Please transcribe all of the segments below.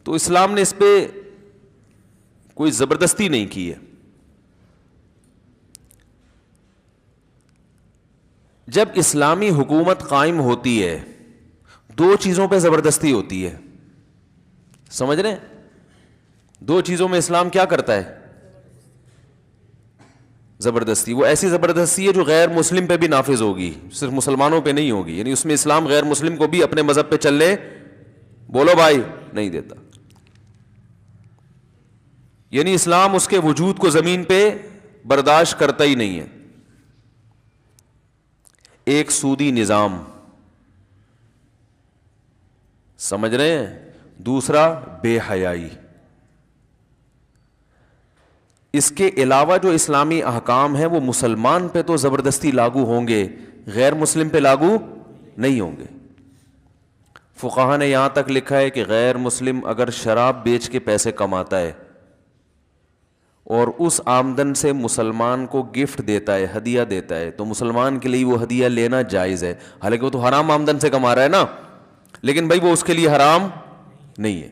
تو اسلام نے اس پہ کوئی زبردستی نہیں کی ہے. جب اسلامی حکومت قائم ہوتی ہے دو چیزوں پہ زبردستی ہوتی ہے, سمجھ رہے ہیں؟ دو چیزوں میں اسلام کیا کرتا ہے؟ زبردستی. وہ ایسی زبردستی ہے جو غیر مسلم پہ بھی نافذ ہوگی, صرف مسلمانوں پہ نہیں ہوگی. یعنی اس میں اسلام غیر مسلم کو بھی اپنے مذہب پہ چلنے بولو بھائی نہیں دیتا. یعنی اسلام اس کے وجود کو زمین پہ برداشت کرتا ہی نہیں ہے. ایک سودی نظام, سمجھ رہے ہیں؟ دوسرا بے حیائی. اس کے علاوہ جو اسلامی احکام ہیں وہ مسلمان پہ تو زبردستی لاگو ہوں گے, غیر مسلم پہ لاگو نہیں ہوں گے. فقہا نے یہاں تک لکھا ہے کہ غیر مسلم اگر شراب بیچ کے پیسے کماتا ہے اور اس آمدن سے مسلمان کو گفٹ دیتا ہے, ہدیہ دیتا ہے, تو مسلمان کے لیے وہ ہدیہ لینا جائز ہے. حالانکہ وہ تو حرام آمدن سے کما رہا ہے نا, لیکن بھائی وہ اس کے لیے حرام نہیں ہے.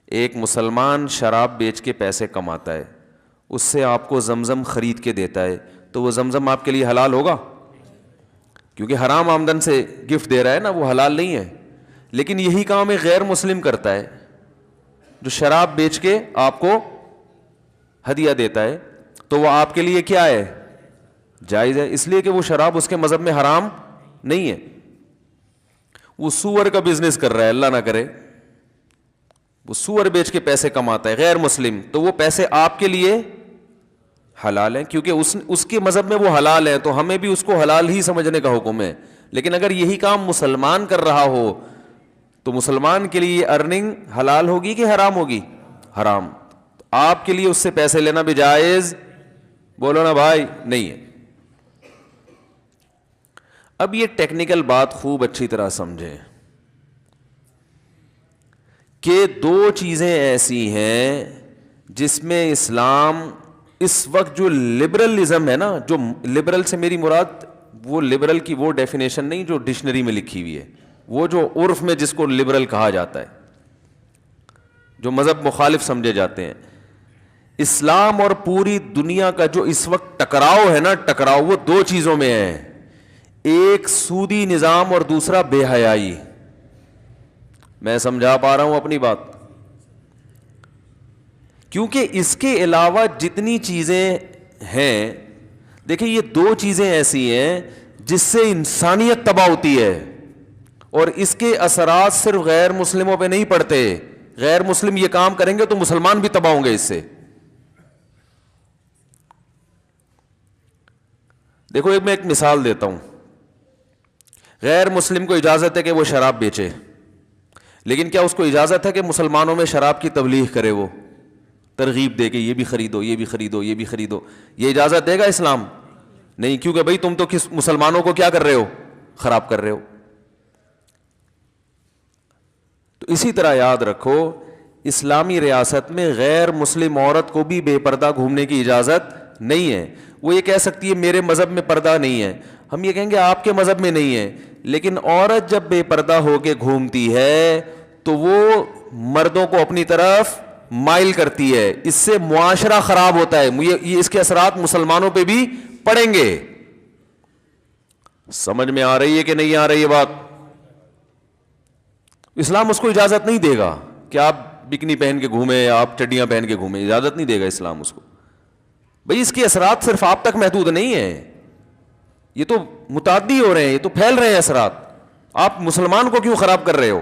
ایک مسلمان شراب بیچ کے پیسے کماتا ہے, اس سے آپ کو زمزم خرید کے دیتا ہے, تو وہ زمزم آپ کے لیے حلال ہوگا؟ کیونکہ حرام آمدن سے گفٹ دے رہا ہے نا, وہ حلال نہیں ہے. لیکن یہی کام ایک غیر مسلم کرتا ہے جو شراب بیچ کے آپ کو ہدیہ دیتا ہے, تو وہ آپ کے لیے کیا ہے؟ جائز ہے, اس لیے کہ وہ شراب اس کے مذہب میں حرام نہیں ہے. وہ سور کا بزنس کر رہا ہے, اللہ نہ کرے, وہ سور بیچ کے پیسے کماتا ہے غیر مسلم, تو وہ پیسے آپ کے لیے حلال ہیں کیونکہ اس کے مذہب میں وہ حلال ہیں, تو ہمیں بھی اس کو حلال ہی سمجھنے کا حکم ہے. لیکن اگر یہی کام مسلمان کر رہا ہو تو مسلمان کے لیے یہ ارننگ حلال ہوگی کہ حرام ہوگی؟ حرام. آپ کے لیے اس سے پیسے لینا بھی جائز بولو نا بھائی نہیں ہے. اب یہ ٹیکنیکل بات خوب اچھی طرح سمجھیں کہ دو چیزیں ایسی ہیں جس میں اسلام اس وقت جو لبرلزم ہے نا, جو لبرل سے میری مراد وہ لبرل کی وہ ڈیفینیشن نہیں جو ڈکشنری میں لکھی ہوئی ہے, وہ جو عرف میں جس کو لبرل کہا جاتا ہے, جو مذہب مخالف سمجھے جاتے ہیں. اسلام اور پوری دنیا کا جو اس وقت ٹکراؤ ہے نا, ٹکراؤ وہ دو چیزوں میں ہے, ایک سودی نظام اور دوسرا بے حیائی. میں سمجھا پا رہا ہوں اپنی بات؟ کیونکہ اس کے علاوہ جتنی چیزیں ہیں, دیکھیں یہ دو چیزیں ایسی ہیں جس سے انسانیت تباہ ہوتی ہے, اور اس کے اثرات صرف غیر مسلموں پہ نہیں پڑتے. غیر مسلم یہ کام کریں گے تو مسلمان بھی تباہ ہوں گے اس سے. دیکھو میں ایک مثال دیتا ہوں. غیر مسلم کو اجازت ہے کہ وہ شراب بیچے, لیکن کیا اس کو اجازت ہے کہ مسلمانوں میں شراب کی تبلیغ کرے, وہ ترغیب دے کہ یہ بھی خریدو, یہ بھی خریدو, یہ بھی خریدو؟ یہ اجازت دے گا اسلام؟ نہیں, کیونکہ بھائی تم تو کس مسلمانوں کو کیا کر رہے ہو؟ خراب کر رہے ہو. تو اسی طرح یاد رکھو اسلامی ریاست میں غیر مسلم عورت کو بھی بے پردہ گھومنے کی اجازت نہیں ہے. وہ یہ کہہ سکتی ہے میرے مذہب میں پردہ نہیں ہے, ہم یہ کہیں گے آپ کے مذہب میں نہیں ہے. لیکن عورت جب بے پردہ ہو کے گھومتی ہے تو وہ مردوں کو اپنی طرف مائل کرتی ہے, اس سے معاشرہ خراب ہوتا ہے. یہ اس کے اثرات مسلمانوں پہ بھی پڑیں گے. سمجھ میں آ رہی ہے کہ نہیں آ رہی ہے بات؟ اسلام اس کو اجازت نہیں دے گا کہ آپ بکنی پہن کے گھومیں, آپ چڈیاں پہن کے گھومیں, اجازت نہیں دے گا اسلام اس کو. بھئی اس کے اثرات صرف آپ تک محدود نہیں ہیں, یہ تو متعدی ہو رہے ہیں, یہ تو پھیل رہے ہیں اثرات. آپ مسلمان کو کیوں خراب کر رہے ہو؟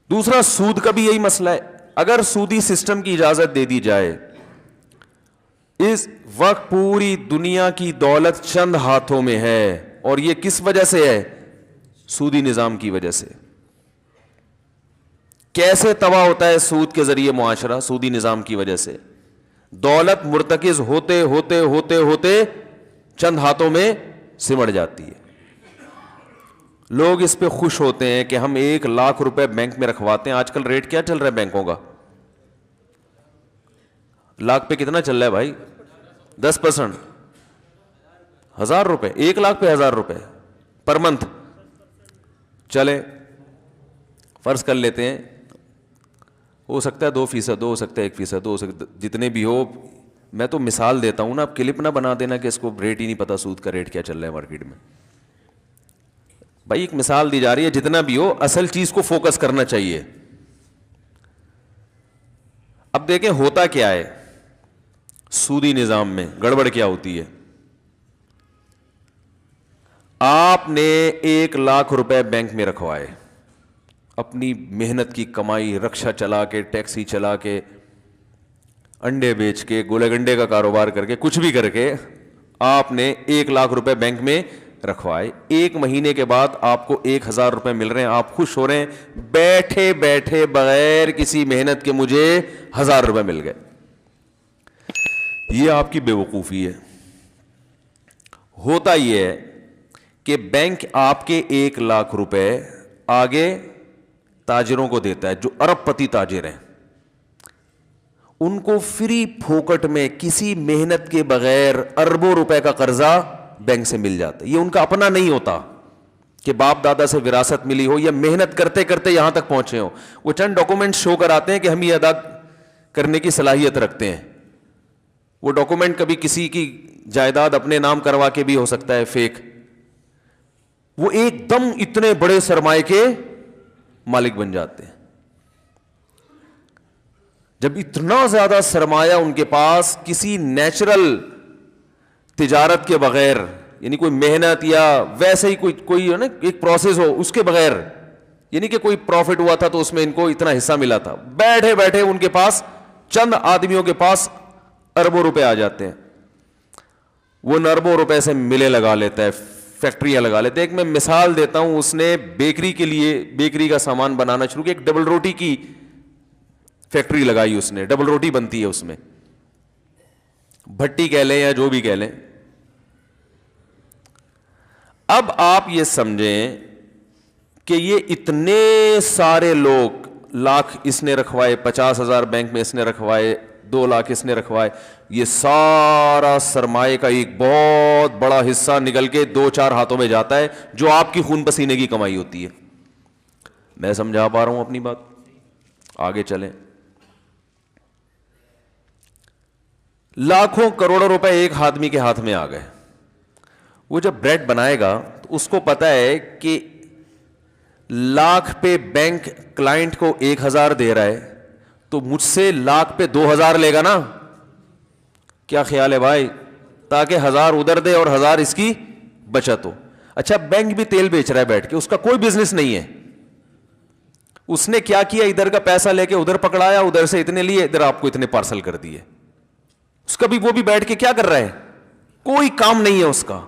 دوسرا سود کا بھی یہی مسئلہ ہے. اگر سودی سسٹم کی اجازت دے دی جائے, اس وقت پوری دنیا کی دولت چند ہاتھوں میں ہے, اور یہ کس وجہ سے ہے؟ سودی نظام کی وجہ سے. کیسے تباہ ہوتا ہے سود کے ذریعے معاشرہ؟ سودی نظام کی وجہ سے. دولت مرتکز ہوتے ہوتے ہوتے ہوتے چند ہاتھوں میں سمٹ جاتی ہے. لوگ اس پہ خوش ہوتے ہیں کہ ہم 1,00,000 روپے بینک میں رکھواتے ہیں. آج کل ریٹ کیا چل رہا ہے بینکوں کا؟ لاکھ پہ کتنا چل رہا ہے بھائی؟ 10%. 1,000 روپے, 1,00,000 پہ 1,000 روپے پر منتھ. چلے فرض کر لیتے ہیں ہو سکتا ہے 2% ہو سکتا ہے 1% ہو سکتا ہے جتنے بھی ہو. میں تو مثال دیتا ہوں نا, آپ کلپ نہ بنا دینا کہ اس کو ریٹ ہی نہیں پتا سود کا ریٹ کیا چل رہا ہے مارکیٹ میں. بھائی ایک مثال دی جا رہی ہے, جتنا بھی ہو اصل چیز کو فوکس کرنا چاہیے. اب دیکھیں ہوتا کیا ہے سودی نظام میں, گڑبڑ کیا ہوتی ہے. آپ نے 1,00,000 روپے بینک میں رکھوائے, اپنی محنت کی کمائی, رکشا چلا کے, ٹیکسی چلا کے, انڈے بیچ کے, گولے گنڈے کا کاروبار کر کے, کچھ بھی کر کے آپ نے 1,00,000 روپے بینک میں رکھوائے. 1 مہینے کے بعد آپ کو 1,000 روپے مل رہے ہیں, آپ خوش ہو رہے ہیں, بیٹھے بیٹھے بغیر کسی محنت کے مجھے 1,000 روپے مل گئے. یہ آپ کی بے وقوفی ہے. ہوتا یہ ہے کہ بینک آپ کے 1,00,000 روپے آگے تاجروں کو دیتا ہے جو ارب پتی تاجر ہیں, ان کو فری پھوکٹ میں کسی محنت کے بغیر اربوں روپے کا قرضہ بینک سے مل جاتا ہے. یہ ان کا اپنا نہیں ہوتا کہ باپ دادا سے وراثت ملی ہو یا محنت کرتے کرتے یہاں تک پہنچے ہو. وہ چند ڈاکومنٹ شو کراتے ہیں کہ ہم یہ ادا کرنے کی صلاحیت رکھتے ہیں. وہ ڈاکومنٹ کبھی کسی کی جائیداد اپنے نام کروا کے بھی ہو سکتا ہے فیک. وہ ایک دم اتنے بڑے سرمایہ کے مالک بن جاتے ہیں. جب اتنا زیادہ سرمایہ ان کے پاس کسی نیچرل تجارت کے بغیر, یعنی کوئی محنت یا ویسے ہی کوئی نا ایک پروسیس ہو اس کے بغیر, یعنی کہ کوئی پروفٹ ہوا تھا تو اس میں ان کو اتنا حصہ ملا تھا, بیٹھے بیٹھے ان کے پاس چند آدمیوں کے پاس اربوں روپے آ جاتے ہیں. وہ اربوں روپے سے ملے لگا لیتا ہے, فیکٹریاں لگا لیتے ہیں. ایک میں مثال دیتا ہوں, اس نے بیکری کے لیے بیکری کا سامان بنانا شروع کیا, ایک ڈبل روٹی کی فیکٹری لگائی اس نے, ڈبل روٹی بنتی ہے اس میں, بھٹی کہہ لیں یا جو بھی کہہ لیں. اب آپ یہ سمجھیں کہ یہ اتنے سارے لوگ, 1,00,000 اس نے رکھوائے, 50,000 بینک میں اس نے رکھوائے, 2,00,000 اس نے رکھوائے, یہ سارا سرمایہ کا ایک بہت بڑا حصہ نکل کے 2-4 ہاتھوں میں جاتا ہے جو آپ کی خون پسینے کی کمائی ہوتی ہے. میں سمجھا پا رہا ہوں اپنی بات؟ آگے چلیں. لاکھوں کروڑوں روپے ایک آدمی کے ہاتھ میں آ گئے. وہ جب بریڈ بنائے گا تو اس کو پتا ہے کہ 1,00,000 پہ بینک کلائنٹ کو 1,000 دے رہا ہے تو مجھ سے 1,00,000 پہ 2,000 لے گا نا. کیا خیال ہے بھائی؟ تاکہ 1,000 ادھر دے اور 1,000 اس کی بچت ہو. اچھا بینک بھی تیل بیچ رہا ہے بیٹھ کے, اس کا کوئی بزنس نہیں ہے. اس نے کیا کیا, ادھر کا پیسہ لے کے ادھر پکڑایا, ادھر سے اتنے لیے, ادھر آپ کو اتنے پارسل کر دیے. اس کا بھی وہ بھی بیٹھ کے کیا کر رہا ہے, کوئی کام نہیں ہے اس کا,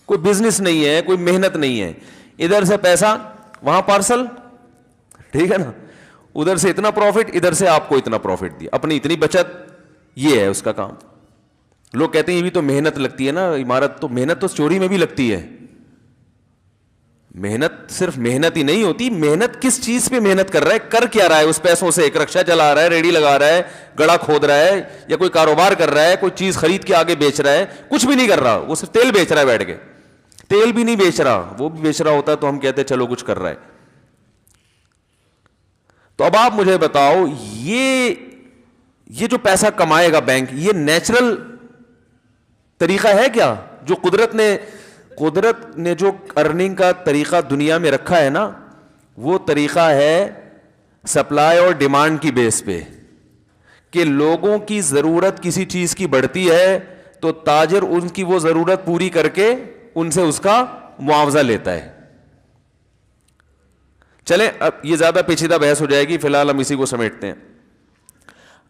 کوئی بزنس نہیں ہے, کوئی محنت نہیں ہے. ادھر سے پیسہ وہاں پارسل, ٹھیک ہے نا, ادھر سے اتنا پروفٹ, ادھر سے آپ کو اتنا پروفٹ دیا, اپنی اتنی بچت. یہ ہے اس کا کام. لوگ کہتے ہیں یہ بھی تو محنت لگتی ہے نا عمارت, تو محنت تو چوری میں بھی لگتی ہے. محنت صرف محنت ہی نہیں ہوتی, محنت کس چیز پہ محنت کر رہا ہے, کر کیا رہا ہے اس پیسوں سے. ایک رکشہ چلا رہا ہے, ریڑھی لگا رہا ہے, گڑا کھود رہا ہے, یا کوئی کاروبار کر رہا ہے, کوئی چیز خرید کے آگے بیچ رہا ہے, کچھ بھی نہیں کر رہا, وہ صرف تیل بیچ رہا ہے بیٹھ کے. تیل بھی نہیں بیچ رہا, وہ بھی بیچ رہا ہوتا تو ہم کہتے چلو کچھ کر رہا ہے. تو اب آپ مجھے بتاؤ, یہ جو پیسہ کمائے گا بینک, یہ نیچرل طریقہ ہے کیا؟ جو قدرت نے جو ارننگ کا طریقہ دنیا میں رکھا ہے نا, وہ طریقہ ہے سپلائی اور ڈیمانڈ کی بیس پہ, کہ لوگوں کی ضرورت کسی چیز کی بڑھتی ہے تو تاجر ان کی وہ ضرورت پوری کر کے ان سے اس کا معاوضہ لیتا ہے. چلیں اب یہ زیادہ پیچیدہ بحث ہو جائے گی, فی الحال ہم اسی کو سمیٹتے ہیں.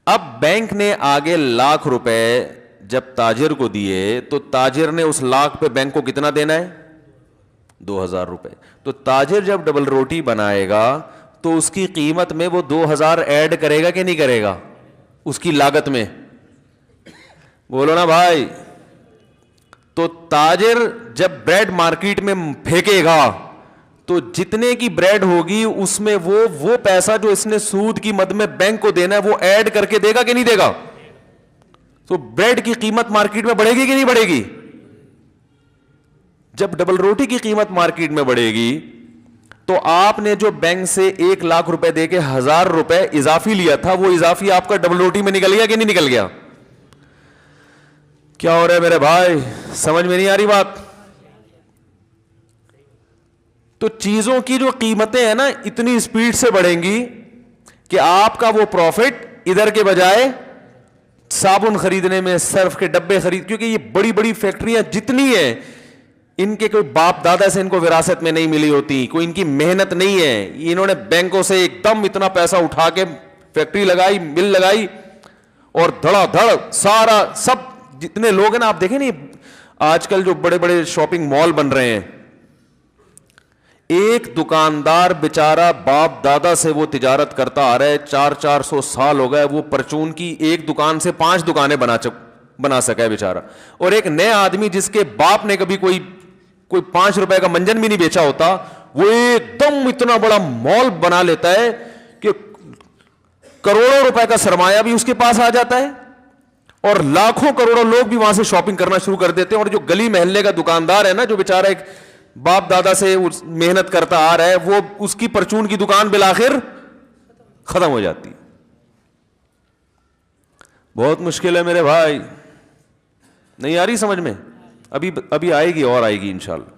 اب بینک نے آگے 1,00,000 روپے جب تاجر کو دیے تو تاجر نے اس 1,00,000 پہ بینک کو کتنا دینا ہے؟ 2,000 روپے. تو تاجر جب ڈبل روٹی بنائے گا تو اس کی قیمت میں وہ 2,000 ایڈ کرے گا کہ نہیں کرے گا اس کی لاگت میں؟ بولو نا بھائی. تو تاجر جب بریڈ مارکیٹ میں پھینکے گا تو جتنے کی بریڈ ہوگی اس میں وہ پیسہ جو اس نے سود کی مد میں بینک کو دینا ہے وہ ایڈ کر کے دے گا کہ نہیں دے گا؟ تو بریڈ کی قیمت مارکیٹ میں بڑھے گی کہ نہیں بڑھے گی؟ جب ڈبل روٹی کی قیمت مارکیٹ میں بڑھے گی تو آپ نے جو بینک سے 1,00,000 روپے دے کے 1,000 روپے اضافی لیا تھا, وہ اضافی آپ کا ڈبل روٹی میں نکل گیا کہ نہیں نکل گیا؟ کیا ہو رہا ہے میرے بھائی, سمجھ میں نہیں آ رہی بات؟ تو چیزوں کی جو قیمتیں ہیں نا اتنی اسپیڈ سے بڑھیں گی کہ آپ کا وہ پروفٹ ادھر کے بجائے صابن خریدنے میں, سرف کے ڈبے خرید, کیونکہ یہ بڑی بڑی فیکٹریاں جتنی ہیں ان کے کوئی باپ دادا سے ان کو وراثت میں نہیں ملی ہوتی, کوئی ان کی محنت نہیں ہے, انہوں نے بینکوں سے ایک دم اتنا پیسہ اٹھا کے فیکٹری لگائی, مل لگائی, اور دھڑا دھڑ سارا سب جتنے لوگ ہیں نا, آپ دیکھیں نہیں آج کل جو بڑے بڑے شاپنگ مال بن رہے ہیں, ایک دکاندار بیچارہ باپ دادا سے وہ تجارت کرتا آ رہا ہے, 400 سال ہو گئے, وہ پرچون کی ایک دکان سے 5 دکانیں بنا سکا ہے بیچارہ. اور ایک نیا آدمی جس کے باپ نے کبھی کوئی 5 روپے کا منجن بھی نہیں بیچا ہوتا, وہ ایک دم اتنا بڑا مال بنا لیتا ہے کہ کروڑوں روپے کا سرمایہ بھی اس کے پاس آ جاتا ہے, اور لاکھوں کروڑوں لوگ بھی وہاں سے شاپنگ کرنا شروع کر دیتے ہیں. اور جو گلی محلے کا دکاندار ہے نا, جو بیچارہ ایک باپ دادا سے محنت کرتا آ رہا ہے, وہ اس کی پرچون کی دکان بالآخر ختم ہو جاتی. بہت مشکل ہے میرے بھائی, نہیں آ رہی سمجھ میں؟ ابھی آئے گی اور آئے گی انشاءاللہ.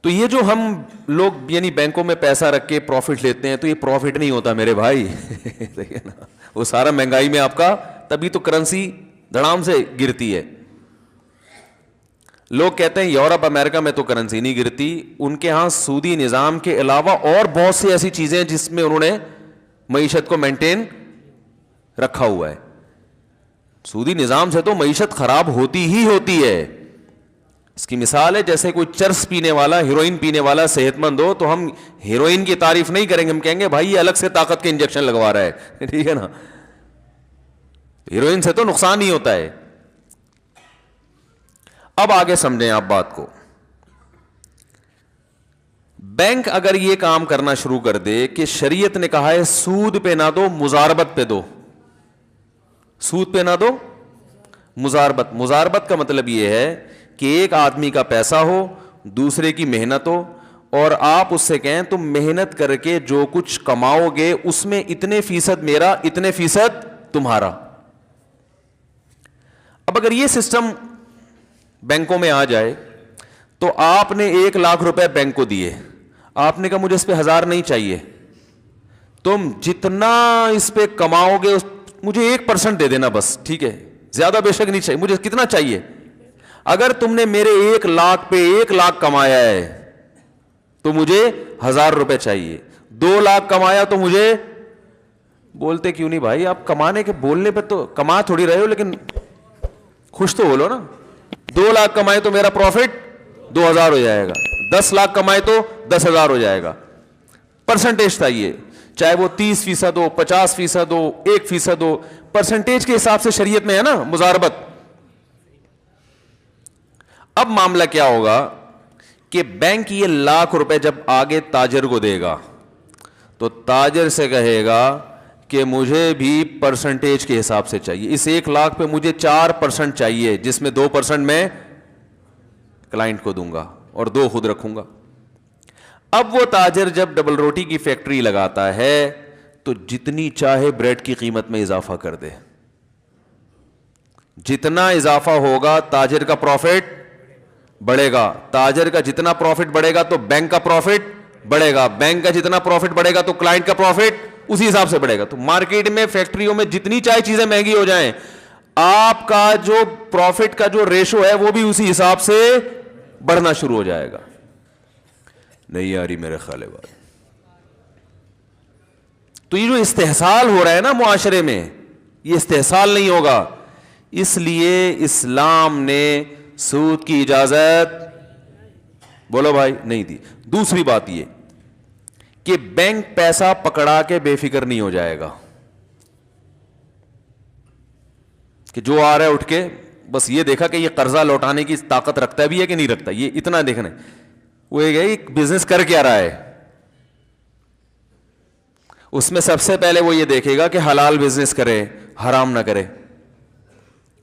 تو یہ جو ہم لوگ یعنی بینکوں میں پیسہ رکھ کے پروفٹ لیتے ہیں, تو یہ پروفٹ نہیں ہوتا میرے بھائی. وہ سارا مہنگائی میں آپ کا, تبھی تو کرنسی دھڑام سے گرتی ہے. لوگ کہتے ہیں یورپ امریکہ میں تو کرنسی نہیں گرتی, ان کے ہاں سودی نظام کے علاوہ اور بہت سی ایسی چیزیں جس میں انہوں نے معیشت کو مینٹین رکھا ہوا ہے. سودی نظام سے تو معیشت خراب ہوتی ہی ہوتی ہے. اس کی مثال ہے جیسے کوئی چرس پینے والا, ہیروئن پینے والا صحت مند ہو, تو ہم ہیروئن کی تعریف نہیں کریں گے, ہم کہیں گے بھائی یہ الگ سے طاقت کے انجیکشن لگوا رہا ہے, ٹھیک ہے نا. ہیروئن سے تو نقصان ہی ہوتا ہے. اب آگے سمجھیں آپ بات کو. بینک اگر یہ کام کرنا شروع کر دے کہ شریعت نے کہا ہے سود پہ نہ دو, مزاربت پہ دو. سود پہ نہ دو, مزاربت. مزاربت کا مطلب یہ ہے کہ ایک آدمی کا پیسہ ہو, دوسرے کی محنت ہو, اور آپ اس سے کہیں تم محنت کر کے جو کچھ کماؤ گے اس میں اتنے فیصد میرا, اتنے فیصد تمہارا. اب اگر یہ سسٹم بینکوں میں آ جائے تو آپ نے 1,00,000 روپے بینک کو دیے, آپ نے کہا مجھے اس پہ 1,000 نہیں چاہیے, تم جتنا اس پہ کماؤ گے مجھے 1% دے دینا بس, ٹھیک ہے, زیادہ بے شک نہیں چاہیے, مجھے کتنا چاہیے. اگر تم نے میرے 1,00,000 پہ 1,00,000 کمایا ہے تو مجھے 1,000 روپے چاہیے. 2,00,000 کمایا تو مجھے, بولتے کیوں نہیں بھائی, آپ کمانے کے بولنے پہ تو کما تھوڑی رہے ہو, لیکن خوش تو بولو نا. 2,00,000 کمائے تو میرا پروفٹ 2,000 ہو جائے گا, 10,00,000 کمائے تو 10,000 ہو جائے گا. پرسنٹیج چاہیے, چاہے وہ 30% ہو, 50% ہو, 1% ہو, پرسنٹیج کے حساب سے شریعت میں ہے نا مزاربت. اب معاملہ کیا ہوگا کہ بینک یہ 1,00,000 روپے جب آگے تاجر کو دے گا تو تاجر سے کہے گا کہ مجھے بھی پرسنٹیج کے حساب سے چاہیے, اس 1,00,000 پہ مجھے 4% چاہیے, جس میں 2% میں کلائنٹ کو دوں گا اور 2 خود رکھوں گا. اب وہ تاجر جب ڈبل روٹی کی فیکٹری لگاتا ہے تو جتنی چاہے بریڈ کی قیمت میں اضافہ کر دے, جتنا اضافہ ہوگا تاجر کا پروفٹ بڑھے گا. تاجر کا جتنا پروفٹ بڑھے گا تو بینک کا پروفٹ بڑھے گا, بینک کا جتنا پروفٹ بڑھے گا تو کلائنٹ کا پروفٹ اسی حساب سے بڑھے گا. تو مارکیٹ میں فیکٹریوں میں جتنی چاہے چیزیں مہنگی ہو جائیں, آپ کا جو پروفٹ کا جو ریشو ہے وہ بھی اسی حساب سے بڑھنا شروع ہو جائے گا. نہیں آ رہی میرے خیال ہے بات. تو یہ جو استحصال ہو رہا ہے نا معاشرے میں, یہ استحصال نہیں ہوگا. اس لیے اسلام نے سود کی اجازت, بولو بھائی, نہیں دی. دوسری بات یہ کہ بینک پیسہ پکڑا کے بے فکر نہیں ہو جائے گا کہ جو آ رہا ہے اٹھ کے بس یہ دیکھا کہ یہ قرضہ لوٹانے کی طاقت رکھتا بھی ہے کہ نہیں رکھتا, یہ اتنا دیکھنا ہے. وہ ایک بزنس کر کے آ رہا ہے, اس میں سب سے پہلے وہ یہ دیکھے گا کہ حلال بزنس کرے, حرام نہ کرے.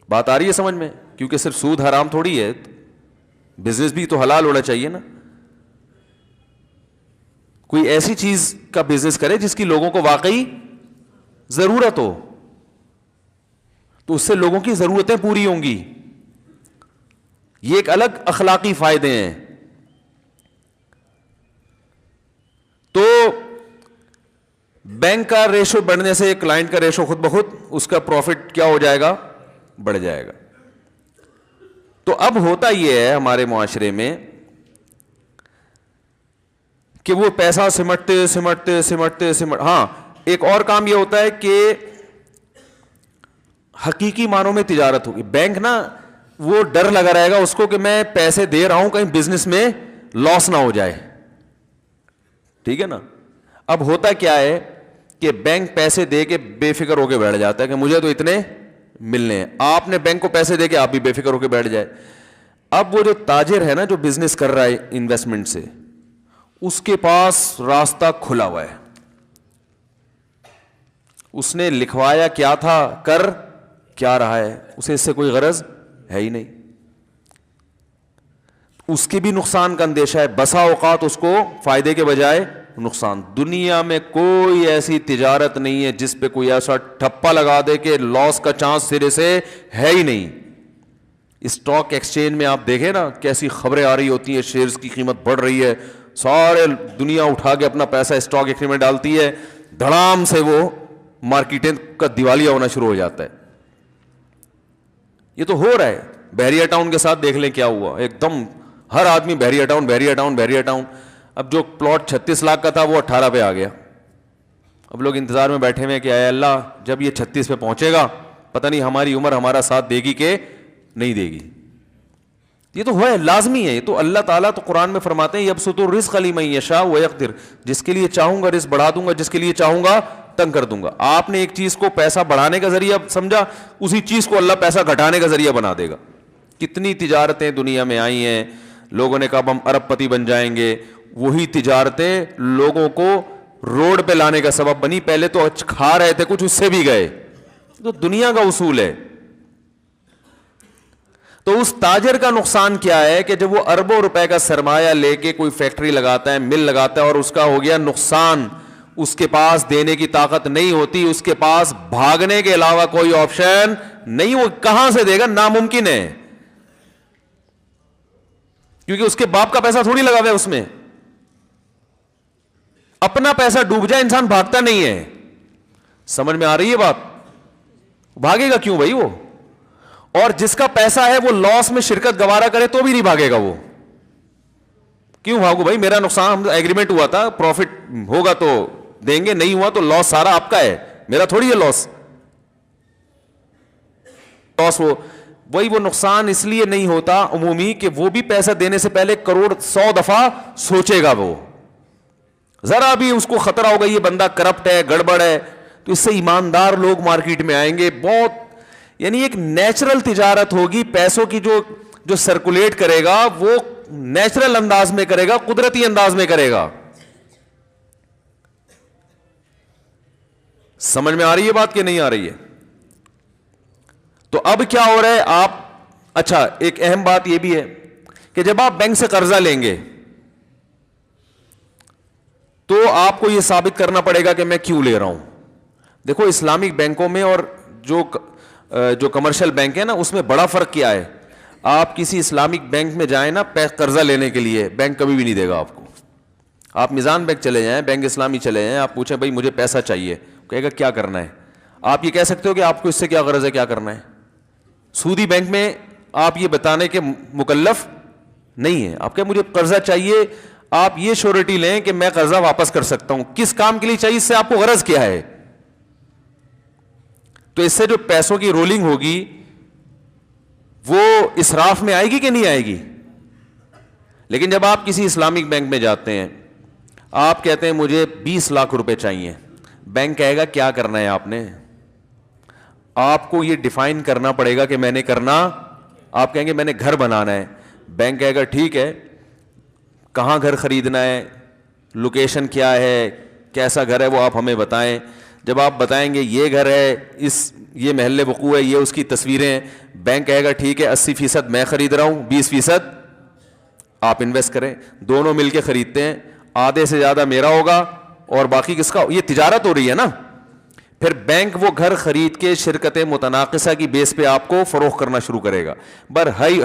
بات آ رہی ہے سمجھ میں؟ کیونکہ صرف سود حرام تھوڑی ہے, بزنس بھی تو حلال ہونا چاہیے نا. کوئی ایسی چیز کا بزنس کرے جس کی لوگوں کو واقعی ضرورت ہو, تو اس سے لوگوں کی ضرورتیں پوری ہوں گی. یہ ایک الگ اخلاقی فائدے ہیں. تو بینک کا ریشو بڑھنے سے کلائنٹ کا ریشو خود بخود اس کا پروفٹ کیا ہو جائے گا, بڑھ جائے گا. تو اب ہوتا یہ ہے ہمارے معاشرے میں کہ وہ پیسہ سمٹتے سمٹتے سمٹتے ہاں ایک اور کام یہ ہوتا ہے کہ حقیقی معنوں میں تجارت ہوگی. بینک نا وہ ڈر لگا رہے گا اس کو کہ میں پیسے دے رہا ہوں کہیں بزنس میں لاس نہ ہو جائے, ٹھیک ہے نا. اب ہوتا کیا ہے کہ بینک پیسے دے کے بے فکر ہو کے بیٹھ جاتا ہے کہ مجھے تو اتنے ملنے ہیں. آپ نے بینک کو پیسے دے کے آپ بھی بے فکر ہو کے بیٹھ جائے. اب وہ جو تاجر ہے نا جو بزنس کر رہا ہے انویسٹمنٹ سے, اس کے پاس راستہ کھلا ہوا ہے. اس نے لکھوایا کیا تھا, کر کیا رہا ہے, اسے اس سے کوئی غرض ہے ہی نہیں. اس کے بھی نقصان کا اندیشہ ہے, بسا اوقات اس کو فائدے کے بجائے نقصان. دنیا میں کوئی ایسی تجارت نہیں ہے جس پہ کوئی ایسا ٹھپا لگا دے کہ لاس کا چانس سرے سے ہے ہی نہیں. اسٹاک ایکسچینج میں آپ دیکھیں نا کیسی خبریں آ رہی ہوتی ہیں, شیئرز کی قیمت بڑھ رہی ہے, سارے دنیا اٹھا کے اپنا پیسہ اسٹاک ایکسچینج میں ڈالتی ہے, دھڑام سے وہ مارکیٹیں کا دیوالیہ ہونا شروع ہو جاتا ہے. یہ تو ہو رہا ہے. بحریہ ٹاؤن کے ساتھ دیکھ لیں کیا ہوا, ایک دم ہر آدمی بحریہ ٹاؤن بحریہ ٹاؤن بحریہ ٹاؤن. اب جو پلاٹ 36 لاکھ کا تھا وہ 18 پہ آ گیا. اب لوگ انتظار میں بیٹھے ہوئے کہ اے اللہ جب یہ 36 پہ پہنچے گا پتہ نہیں ہماری عمر ہمارا ساتھ دے گی کہ نہیں دے گی. یہ تو ہے, لازمی ہے. یہ تو اللہ تعالیٰ تو قرآن میں فرماتے ہیں یبسط الرزق لمن یشاء ویقدر, جس کے لیے چاہوں گا رزق بڑھا دوں گا, جس کے لیے چاہوں گا تنگ کر دوں گا. آپ نے ایک چیز کو پیسہ بڑھانے کا ذریعہ سمجھا, اسی چیز کو اللہ پیسہ گھٹانے کا ذریعہ بنا دے گا. کتنی تجارتیں دنیا میں آئی ہیں, لوگوں نے کہا ہم ارب پتی بن جائیں گے, وہی تجارتیں لوگوں کو روڈ پہ لانے کا سبب بنی. پہلے تو کھا رہے تھے کچھ, اس سے بھی گئے. تو دنیا کا اصول ہے. تو اس تاجر کا نقصان کیا ہے کہ جب وہ اربوں روپے کا سرمایہ لے کے کوئی فیکٹری لگاتا ہے, مل لگاتا ہے, اور اس کا ہو گیا نقصان, اس کے پاس دینے کی طاقت نہیں ہوتی, اس کے پاس بھاگنے کے علاوہ کوئی آپشن نہیں. وہ کہاں سے دے گا, ناممکن ہے, کیونکہ اس کے باپ کا پیسہ تھوڑی لگا ہوا ہے اس میں. اپنا پیسہ ڈوب جائے انسان بھاگتا نہیں ہے. سمجھ میں آ رہی ہے بات؟ بھاگے گا کیوں بھائی وہ؟ اور جس کا پیسہ ہے وہ لاس میں شرکت گوارا کرے تو بھی نہیں بھاگے گا. وہ کیوں بھاگو بھائی, میرا نقصان, ایگریمنٹ ہوا تھا, پروفٹ ہوگا تو دیں گے, نہیں ہوا تو لاس سارا آپ کا ہے, میرا تھوڑی ہے لاس. وہی وہ نقصان اس لیے نہیں ہوتا عمومی کہ وہ بھی پیسہ دینے سے پہلے کروڑ 100 دفعہ سوچے گا. وہ ذرا بھی اس کو خطرہ ہوگا یہ بندہ کرپٹ ہے, گڑبڑ ہے, تو اس سے ایماندار لوگ مارکیٹ میں آئیں گے. بہت یعنی ایک نیچرل تجارت ہوگی. پیسوں کی جو سرکولیٹ کرے گا وہ نیچرل انداز میں کرے گا, قدرتی انداز میں کرے گا. سمجھ میں آ رہی ہے بات کہ نہیں آ رہی ہے؟ تو اب کیا ہو رہا ہے آپ, اچھا ایک اہم بات یہ بھی ہے کہ جب آپ بینک سے قرضہ لیں گے تو آپ کو یہ ثابت کرنا پڑے گا کہ میں کیوں لے رہا ہوں. دیکھو اسلامک بینکوں میں اور جو کمرشل بینک ہے نا اس میں بڑا فرق کیا ہے. آپ کسی اسلامک بینک میں جائیں نا قرضہ لینے کے لیے, بینک کبھی بھی نہیں دے گا آپ کو. آپ میزان بینک چلے جائیں, بینک اسلامی چلے جائیں, آپ پوچھیں بھائی مجھے پیسہ چاہیے, کہے گا کیا کرنا ہے. آپ یہ کہہ سکتے ہو کہ آپ کو اس سے کیا غرض ہے, کیا کرنا ہے. سودی بینک میں آپ یہ بتانے کے مکلف نہیں ہے. آپ کہ مجھے قرضہ چاہیے, آپ یہ شورٹی لیں کہ میں قرضہ واپس کر سکتا ہوں. کس کام کے لیے چاہیے, اس سے آپ کو غرض کیا ہے. تو اس سے جو پیسوں کی رولنگ ہوگی وہ اسراف میں آئے گی کہ نہیں آئے گی. لیکن جب آپ کسی اسلامک بینک میں جاتے ہیں, آپ کہتے ہیں مجھے 20 لاکھ روپے چاہیے, بینک کہے گا کیا کرنا ہے آپ نے. آپ کو یہ ڈیفائن کرنا پڑے گا کہ میں نے کرنا, آپ کہیں گے میں نے گھر بنانا ہے. بینک کہے گا ٹھیک ہے, کہاں گھر خریدنا ہے, لوکیشن کیا ہے, کیسا گھر ہے وہ آپ ہمیں بتائیں. جب آپ بتائیں گے یہ گھر ہے, یہ محلے وقوع ہے, یہ اس کی تصویریں ہیں, بینک کہے گا ٹھیک ہے 80% میں خرید رہا ہوں, 20% آپ انویسٹ کریں, دونوں مل کے خریدتے ہیں, آدھے سے زیادہ میرا ہوگا اور باقی کس کا, یہ تجارت ہو رہی ہے نا. پھر بینک وہ گھر خرید کے شرکت متناقصہ کی بیس پہ آپ کو فروخت کرنا شروع کرے گا,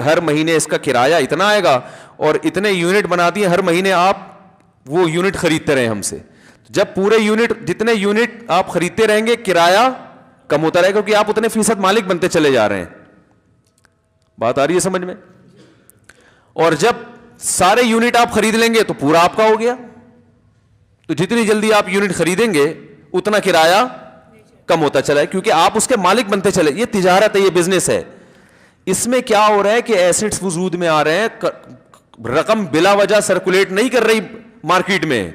ہر مہینے اس کا کرایہ اتنا آئے گا اور اتنے یونٹ بنا دیے, ہر مہینے آپ وہ یونٹ خریدتے رہیں ہم سے. جب پورے یونٹ, جتنے یونٹ آپ خریدتے رہیں گے کرایہ کم ہوتا رہے گا, کیونکہ آپ اتنے فیصد مالک بنتے چلے جا رہے ہیں. بات آ رہی ہے سمجھ میں؟ اور جب سارے یونٹ آپ خرید لیں گے تو پورا آپ کا ہو گیا. تو جتنی جلدی آپ یونٹ خریدیں گے اتنا کرایہ کم ہوتا چلا ہے, کیونکہ آپ اس کے مالک بنتے چلے. یہ تجارت ہے, یہ بزنس ہے. اس میں کیا ہو رہا ہے کہ ایسٹس وجود میں آ رہے ہیں, رقم بلا وجہ سرکولیٹ نہیں کر رہی مارکیٹ میں.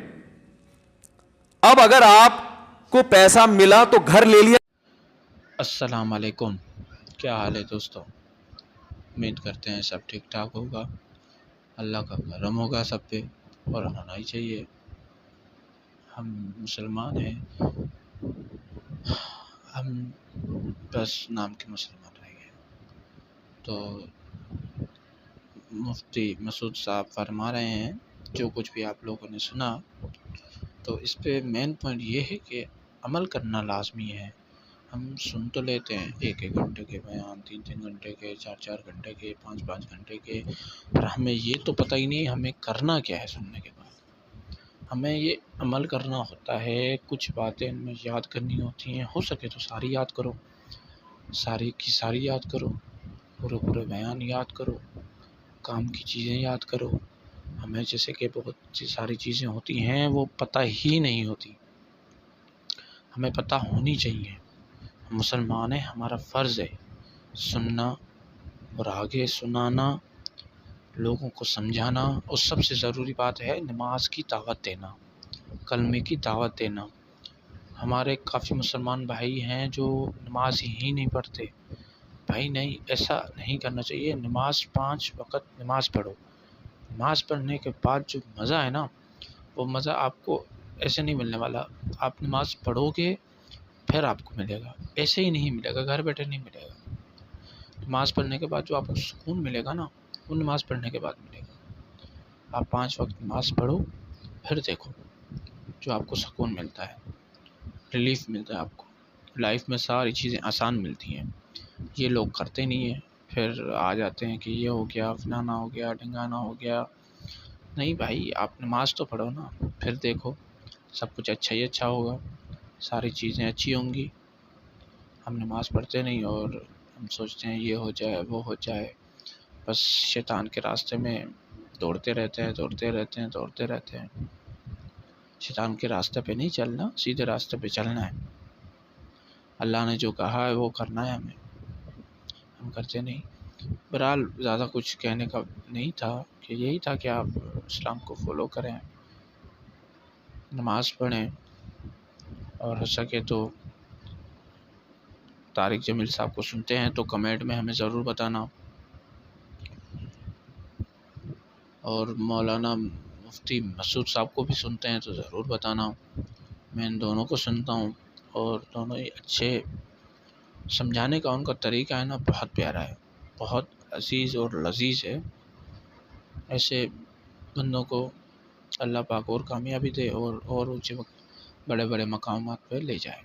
اب اگر آپ کو پیسہ ملا تو گھر لے لیا. السلام علیکم، کیا حال ہے دوستو؟ امید کرتے ہیں سب ٹھیک ٹھاک ہوگا. اللہ کا کرم ہوگا سب پہ, اور ہونا ہی چاہیے. ہم مسلمان ہیں, ہم بس نام کے مسلمان رہ گئے. تو مفتی مسعود صاحب فرما رہے ہیں, جو کچھ بھی آپ لوگوں نے سنا, تو اس پہ مین پوائنٹ یہ ہے کہ عمل کرنا لازمی ہے. ہم سن تو لیتے ہیں 1-1 گھنٹے کے بیان, 3-3 گھنٹے کے, 4-4 گھنٹے کے, 5-5 گھنٹے کے, پر ہمیں یہ تو پتہ ہی نہیں ہمیں کرنا کیا ہے. سننے کے بعد ہمیں یہ عمل کرنا ہوتا ہے. کچھ باتیں ہمیں یاد کرنی ہوتی ہیں, ہو سکے تو ساری یاد کرو, ساری کی ساری یاد کرو, پورے بیان یاد کرو, کام کی چیزیں یاد کرو. ہمیں جیسے کہ بہت سی ساری چیزیں ہوتی ہیں وہ پتہ ہی نہیں ہوتی, ہمیں پتہ ہونی چاہیے. مسلمان ہیں, ہمارا فرض ہے سننا اور آگے سنانا, لوگوں کو سمجھانا, اور سب سے ضروری بات ہے نماز کی دعوت دینا, کلمے کی دعوت دینا. ہمارے کافی مسلمان بھائی ہیں جو نماز ہی نہیں پڑھتے. بھائی نہیں, ایسا نہیں کرنا چاہیے. نماز 5 وقت نماز پڑھو. نماز پڑھنے کے بعد جو مزہ ہے نا, وہ مزہ آپ کو ایسے نہیں ملنے والا. آپ نماز پڑھو گے پھر آپ کو ملے گا, ایسے ہی نہیں ملے گا, گھر بیٹھے نہیں ملے گا. نماز پڑھنے کے بعد جو آپ کو سکون ملے گا نا, وہ نماز پڑھنے کے بعد ملے گا. آپ 5 وقت نماز پڑھو, پھر دیکھو جو آپ کو سکون ملتا ہے, ریلیف ملتا ہے آپ کو. لائف میں ساری چیزیں آسان ملتی ہیں. یہ لوگ کرتے نہیں ہیں, پھر آ جاتے ہیں کہ یہ ہو گیا, فلانا ہو گیا, ڈھنگانا ہو گیا. نہیں بھائی, آپ نماز تو پڑھو نا, پھر دیکھو سب کچھ اچھا ہی اچھا ہوگا, ساری چیزیں اچھی ہوں گی. ہم نماز پڑھتے نہیں اور ہم سوچتے ہیں یہ ہو جائے وہ ہو جائے, بس شیطان کے راستے میں دوڑتے رہتے ہیں. شیطان کے راستے پہ نہیں چلنا, سیدھے راستے پہ چلنا ہے. اللہ نے جو کہا ہے وہ کرنا ہے ہمیں, ہم کرتے نہیں. بہرحال زیادہ کچھ کہنے کا نہیں تھا, کہ یہی تھا کہ آپ اسلام کو فالو کریں, نماز پڑھیں, اور ہو سکے تو طارق جمیل صاحب کو سنتے ہیں تو کمنٹ میں ہمیں ضرور بتانا, اور مولانا مفتی مسعود صاحب کو بھی سنتے ہیں تو ضرور بتانا. میں ان دونوں کو سنتا ہوں, اور دونوں ہی اچھے, سمجھانے کا ان کا طریقہ ہے نا بہت پیارا ہے, بہت عزیز اور لذیذ ہے. ایسے بندوں کو اللہ پاک اور کامیابی دے, اور اونچے بڑے بڑے مقامات پہ لے جائے.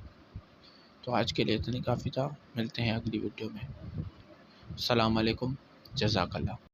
تو آج کے لیے اتنی کافی تھا, ملتے ہیں اگلی ویڈیو میں. السلام علیکم, جزاک اللہ.